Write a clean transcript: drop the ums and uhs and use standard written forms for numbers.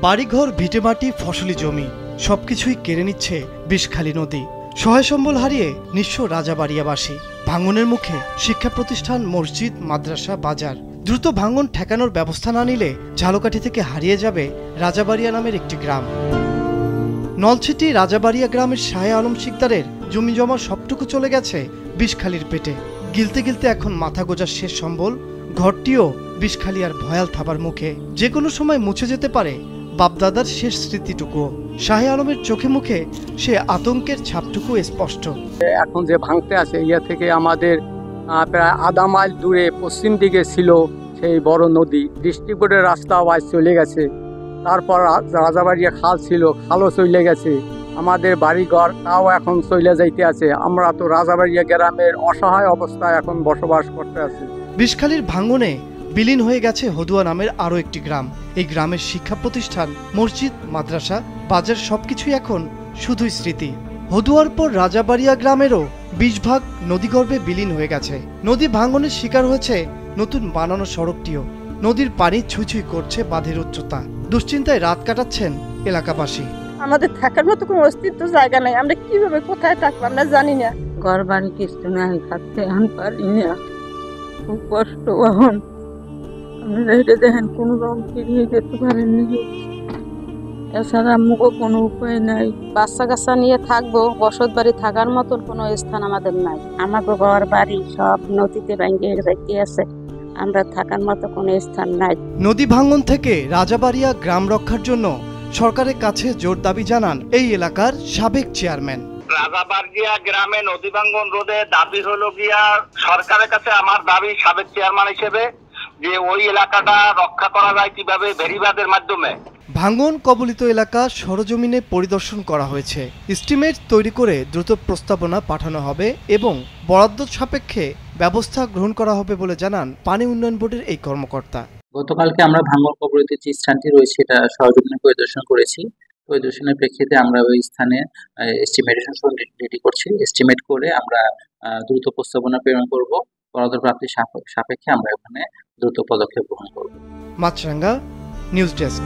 বাড়িঘর, ভিটেমাটি, ফসলি জমি সবকিছুই কেড়ে নিচ্ছে বিষখালী নদী। সহায় সম্বল হারিয়ে নিঃস্ব রাজাবাড়িয়াবাসী। ভাঙনের মুখে শিক্ষা প্রতিষ্ঠান, মসজিদ, মাদ্রাসা, বাজার। দ্রুত ভাঙন ঠেকানোর ব্যবস্থা না নিলে ঝালকাঠি থেকে হারিয়ে যাবে রাজাবাড়িয়া নামের একটি গ্রাম। নলছিটি রাজাবাড়িয়া গ্রামের শাহে আলম শিকদারের জমি জমা সবটুকু চলে গেছে বিষখালীর পেটে। গিলতে গিলতে এখন মাথা গোজার শেষ সম্বল। ঘরটিও বিষখালী আর ভয়াল থাবার মুখে। যে কোনো সময় মুছে যেতে পারে বাপদাদার শেষ স্মৃতিটুকু। শাহে আলমের চোখে মুখে সে আতঙ্কের ছাপটুকু স্পষ্ট। এখন যে ভাঙতে আছে ইয়া থেকে আমাদের প্রায় আধা মাইল দূরে পশ্চিম দিকে ছিল সেই বড় নদী। ডিস্ট্রিক্ট বোর্ডের রাস্তাও আজ চলে গেছে। তারপর রাজাবাড়িয়া খাল ছিল, খালও চলে গেছে। আমাদের বাড়িঘর তাও এখন চলে যাইতে আছে। আমরা তো রাজাবাড়িয়া গ্রামের অসহায় অবস্থায় এখন বসবাস করতে আছি। বিষখালীর ভাঙনে বিলীন হয়ে গেছে হদুয়া নামের আরও একটি গ্রাম। এই গ্রামের শিক্ষা প্রতিষ্ঠান, মসজিদ, মাদ্রাসা, বাজার সবকিছুই এখন শুধুই স্মৃতি। হদুয়ার পর রাজাবাড়িয়া গ্রামেরও 20 ভাগ নদীগর্ভে বিলীন হয়ে গেছে। নদী ভাঙনের শিকার হয়েছে নতুন বানানো সড়কটিও। নদীর পানি ছুঁই ছুঁই করছে বাঁধের উচ্চতা। দুশ্চিন্তায় রাত কাটাচ্ছেন এলাকাবাসী। আমাদের থাকার মতো কোনো অস্তিত্ব জায়গা নাই। আমরা কিভাবে কোথায় থাকবো আমরা জানি না। ঘর বাড়ি কিছু নাই, থাকতে আন পারি না, খুব কষ্ট। এখন আপনারা এটা দেখেন, কোনো রকম ফিরিয়ে যেতে পারেননি। এছাড়া মুখও কোনো উপায় নাই। বাচ্চা কাচ্চা নিয়ে থাকবো, বসত বাড়ি থাকার মতন কোনো স্থান আমাদের নাই। আমাকে ঘর বাড়ি সব নদীতে ভেঙে যাইতে আছে, আমরা থাকার মতো কোনো স্থান নাই। নদী ভাঙন থেকে রাজাবাড়িয়া গ্রাম রক্ষার জন্য সরকারের কাছে জোর দাবি জানান এই এলাকার সাবেক চেয়ারম্যান। রাজাবাড়িয়া গ্রামে নদী ভাঙন রোধে দাবি হলো গিয়া সরকারের কাছে আমার দাবি সাবেক চেয়ারম্যান হিসেবে যে ওই এলাকাটা রক্ষা করা যায় কিভাবে, ভেরিবাদের মাধ্যমে। ভাঙন কবলিত এলাকা সরজমিনে পরিদর্শন করা হয়েছে। এস্টিমেট তৈরি করে দ্রুত প্রস্তাবনা পাঠানো হবে এবং বরাদ্দ সাপেক্ষে ব্যবস্থা গ্রহণ করা হবে বলে জানান পানি উন্নয়ন বোর্ডের এই কর্মকর্তা। গতকালকে আমরা ভাঙন কবলিত যে স্থানটি রয়েছে এটা সরজমিনে পরিদর্শন করেছি। পরিদর্শনের প্রেক্ষিতে আমরা ওই স্থানে এস্টিমেটেশন রেডি করছি। এস্টিমেট করে আমরা দ্রুত প্রস্তাবনা প্রেরণ করব। বরাদ্দ প্রাপ্তির সাপেক্ষে আমরা ওখানে দ্রুত পদক্ষেপ গ্রহণ করব। মাছরাঙ্গা নিউজ ডেস্ক।